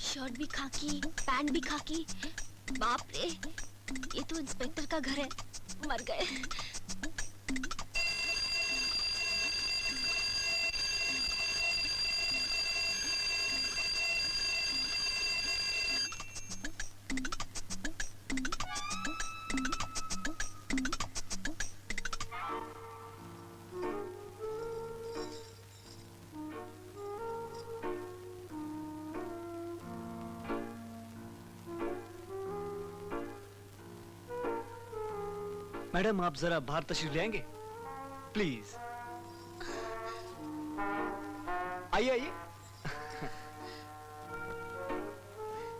Shirt भी खाकी, pant भी खाकी। बाप रे, ये तो इंस्पेक्टर का घर है। मर गए। मैडम, आप जरा बाहर तशरीफ ले आएंगे प्लीज। आइए आइए।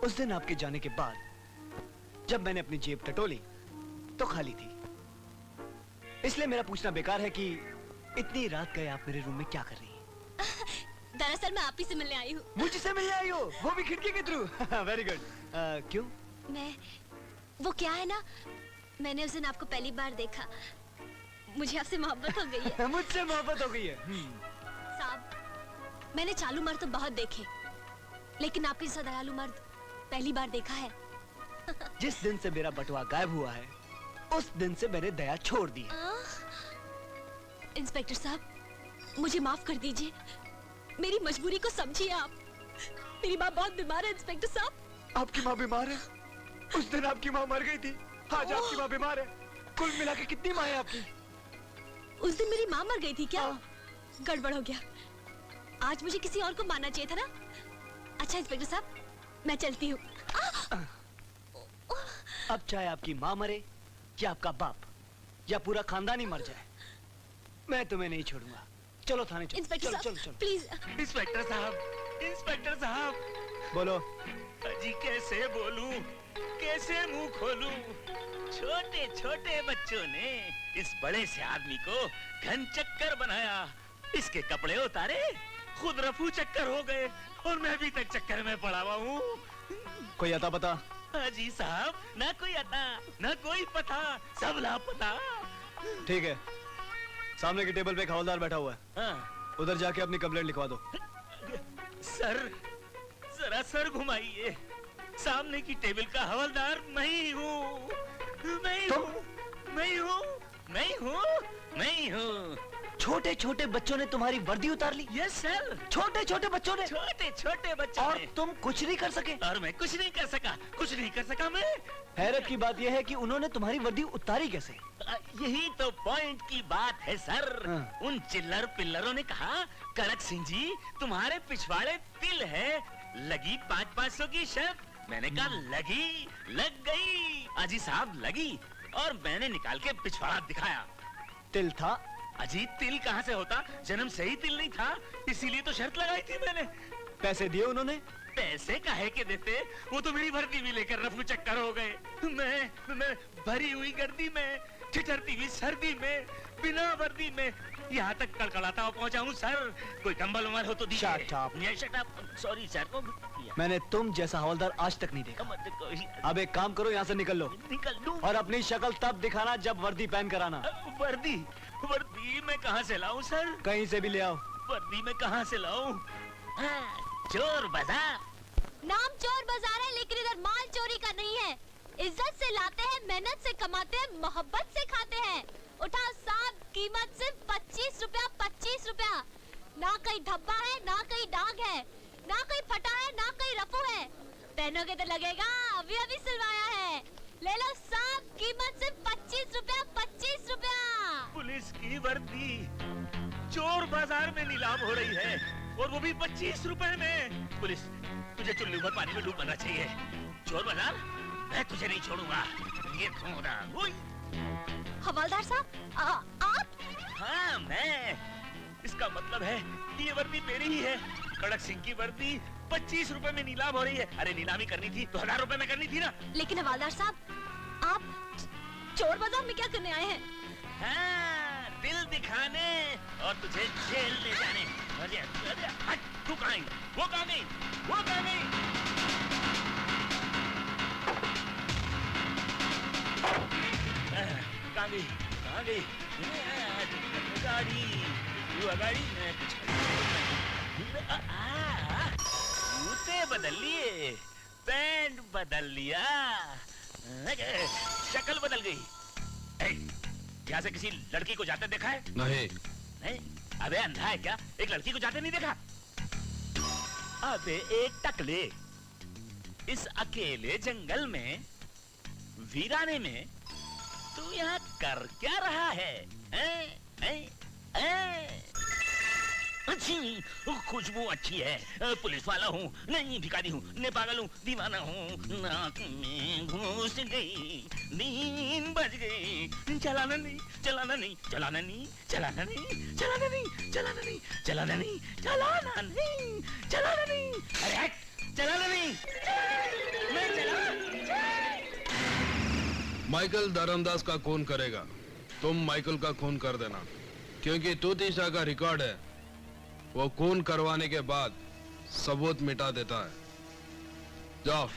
उस दिन आपके जाने के बाद जब मैंने अपनी जेब टटोली तो खाली थी, इसलिए मेरा पूछना बेकार है कि इतनी रात गए आप मेरे रूम में क्या कर रही हैं? दरअसल मैं आप ही से मिलने आई हूँ। मुझसे मिलने आई हो, वो भी खिड़की के थ्रू? Very good. क्यों? वो क्या है ना, मैंने उस दिन आपको पहली बार देखा, मुझे आपसे मोहब्बत हो गई है। मुझसे मोहब्बत हो गई है। साहब, मैंने चालू मर्द तो बहुत देखे, लेकिन आपके जैसा दयालु मर्द पहली बार देखा है। जिस दिन से मेरा बटुआ गायब हुआ है, उस दिन से मैंने दया छोड़ दी है। इंस्पेक्टर साहब, मुझे माफ कर दीजिए, मेरी मजबूरी को समझिए आप। मेरी माँ बहुत बीमार है इंस्पेक्टर साहब। आपकी माँ बीमार है? उस दिन आपकी माँ मर गई थी, आज आपकी माँ बीमार है। कुल मिला के कितनी माँ है आपकी? उस दिन मेरी माँ मर गई थी क्या? गड़बड़ हो गया। आज मुझे किसी और को मानना चाहिए था ना। अच्छा इंस्पेक्टर साहब, मैं चलती हूँ। अब चाहे आपकी माँ मरे या आपका बाप या पूरा खानदान ही मर जाए, मैं तुम्हें नहीं छोड़ूंगा। चलो थाने चलो। इंस्पेक्टर चलो, साहब, चलो, चलो। प्लीज। इंस्पेक्टर साहब, इंस्पेक्टर साहब। बोलो। अजी कैसे बोलूं, कैसे मुंह खोलूं? छोटे छोटे बच्चों ने इस बड़े से आदमी को घन चक्कर बनाया, इसके कपड़े उतारे, खुद रफू चक्कर हो गए और मैं अभी तक चक्कर में पड़ा हुआ हूँ। कोई अता पता? अजी साहब, ना कोई अता, ना कोई पता, सब लापता। ठीक है, सामने की टेबल पे एक हवलदार बैठा हुआ है। हाँ। उधर जाके अपनी कंप्लेंट लिखवा दो। सर, जरा सर घुमाइए। सामने की टेबल का हवलदार मैं ही हूँ, मैं ही हूँ, मैं ही हूँ, मैं ही हूँ, मैं ही हूँ। छोटे छोटे बच्चों ने तुम्हारी वर्दी उतार ली? Yes sir. छोटे छोटे बच्चों ने? छोटे छोटे बच्चों और ने। तुम कुछ नहीं कर सके? और मैं कुछ नहीं कर सका, कुछ नहीं कर सका मैं। हैरत की बात यह है कि उन्होंने तुम्हारी वर्दी उतारी कैसे? यही तो पॉइंट की बात है सर। हाँ। उन चिल्लर पिल्लरों ने कहा, कड़क सिंह जी तुम्हारे पिछवाड़े तिल है, लगी 500-500 की शर्त। मैंने कहा लगी, लग गई। अजी साहब लगी, और मैंने निकाल के पिछवाड़ा दिखाया। तिल था? अजी तिल कहाँ से होता, जन्म से ही तिल नहीं था, इसीलिए तो शर्त लगाई थी मैंने। पैसे दिए उन्होंने? पैसे काहे के देते, वो तो मेरी वर्दी भी लेकर रफू चक्कर हो गए। मैं भरी हुई गर्दी में, ठिठरती हुई सर्दी में, बिना वर्दी में यहाँ तक कड़कड़ाता पहुँचा हूँ सर। कोई कंबल उमर हो तो दीजिए। Shut up. Shut up. Sorry sir. मैंने तुम जैसा हवलदार आज तक नहीं देखा। अब एक काम करो, यहाँ से निकल लो। निकल लूं? और अपनी शक्ल तब दिखाना जब वर्दी पहन कर आना। वर्दी, वर्दी मैं कहाँ से लाऊं सर? कहीं से भी ले आओ। वर्दी मैं कहाँ से लाऊं? चोर बाजार। नाम चोर बाजार है, लेकिन इधर माल चोरी का नहीं है। इज्जत से लाते हैं, मेहनत से कमाते हैं, मोहब्बत से खाते हैं। उठाओ साहब, कीमत सिर्फ 25 रुपया, 25 रुपया। ना कहीं धब्बा है, ना कहीं दाग है, ना कहीं फटा है, ना कहीं रफू है। पहनोगे तो लगेगा अभी अभी सिलवाया है। ले लो साहब, कीमत सिर्फ 25 रुपया, 25 रुपया। पुलिस की वर्दी चोर बाजार में नीलाम हो रही है, और वो भी 25 रुपए में। पुलिस, तुझे चुल्लू भर पानी में डूबना चाहिए। चोर बाजार, मैं तुझे नहीं छोड़ूंगा। ये हवलदार साहब, आप? हाँ मैं। इसका मतलब है ये वर्दी मेरी ही है। कड़क सिंह की वर्दी 25 रुपए में नीलाम हो रही है। अरे नीलामी करनी थी तो 1000 रुपए में करनी थी ना। लेकिन हवलदार साहब, आप चोर बाजार में क्या करने आए हैं? हाँ, दिल दिखाने और तुझे जेल ले जाने। अरे अरे हट, तू कहाँ गई? वो कहाँ गई? वो कहाँ गई? कहाँ गई? कहाँ गई? गाड़ी, वो गाड़ी मैं जूते बदल लिए, पैंट बदल लिया, शक्ल बदल गई। यहाँ से किसी लड़की को जाते देखा है? नहीं। नहीं? अबे अंधा है क्या? एक लड़की को जाते नहीं देखा? अबे एक टकले, इस अकेले जंगल में, वीराने में, तू यहाँ कर क्या रहा है? अच्छी खुशबू अच्छी है। पुलिस वाला हूँ, नहीं भिखारी हूँ, न पागल हूँ, दीवाना हूँ। नाक में घुस गई, नींद बज गई। चलाना नहीं, चलाना नहीं, चलाना नहीं, चलाना नहीं, चलाना नहीं, चलाना नहीं, चलाना नहीं, चलाना नहीं, चलाना नहीं। अरे हट, चलाना नहीं, मैं चला। माइकल धर्मदास का खून करेगा, तुम माइकल का खून कर देना, क्योंकि तूतीशा का रिकॉर्ड है, वो खून करवाने के बाद सबूत मिटा देता है। जाओ।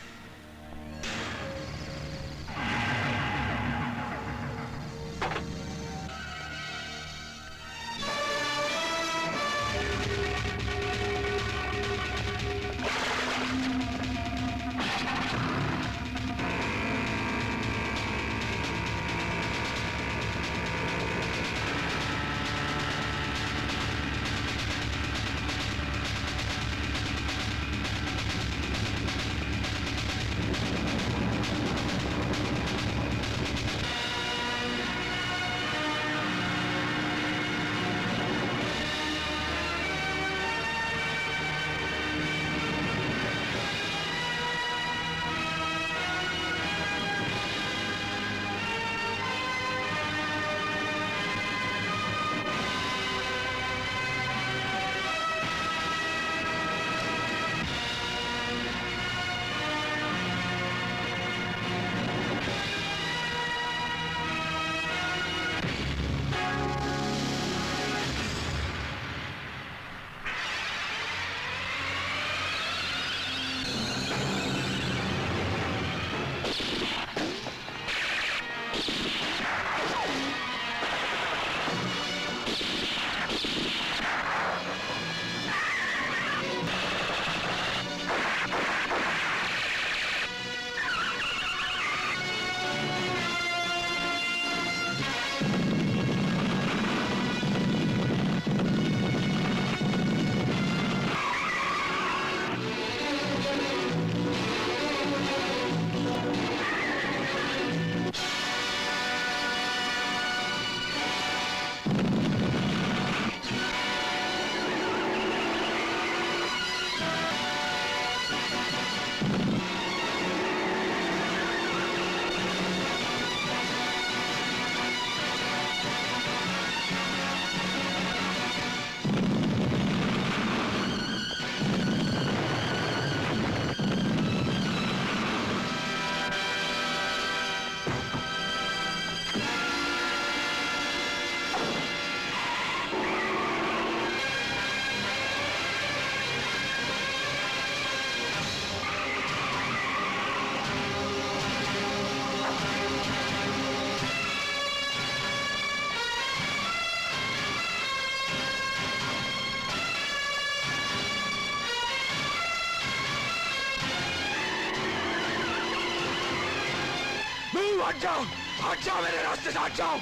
हट जाओ, हट जाओ, मेरे रास्ते से हट जाओ।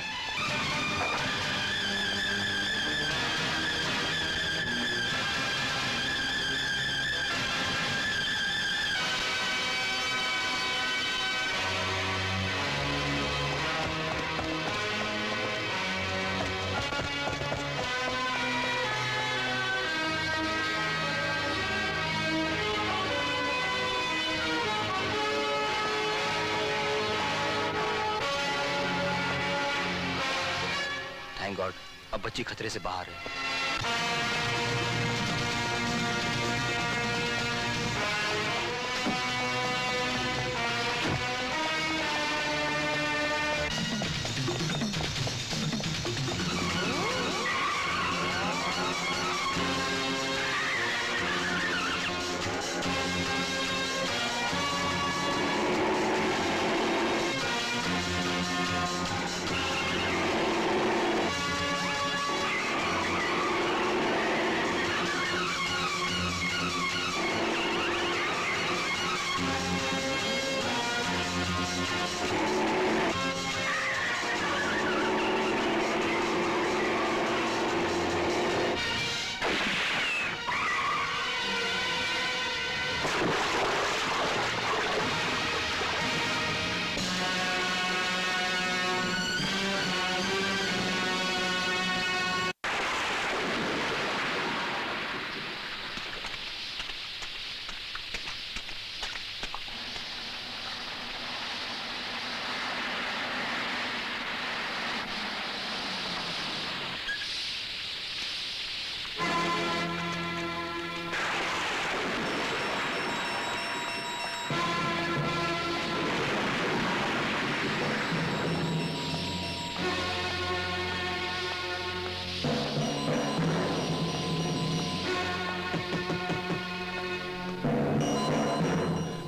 थैंक गॉड अब बच्ची खतरे से बाहर है।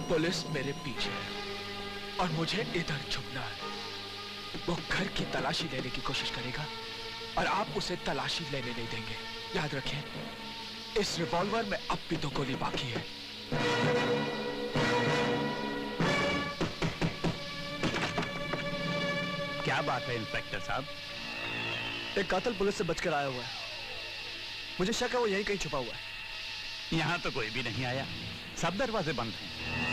पुलिस मेरे पीछे है और मुझे इधर छुपना है। वो घर की तलाशी लेने की कोशिश करेगा और आप उसे तलाशी लेने नहीं देंगे। याद रखें, इस रिवॉल्वर में अब भी 2 गोली बाकी है। क्या बात है इंस्पेक्टर साहब? एक कातिल पुलिस से बचकर आया हुआ है। मुझे शक है वो यहीं कहीं छुपा हुआ है। यहाँ तो कोई भी नहीं आया, सब दरवाजे बंद हैं।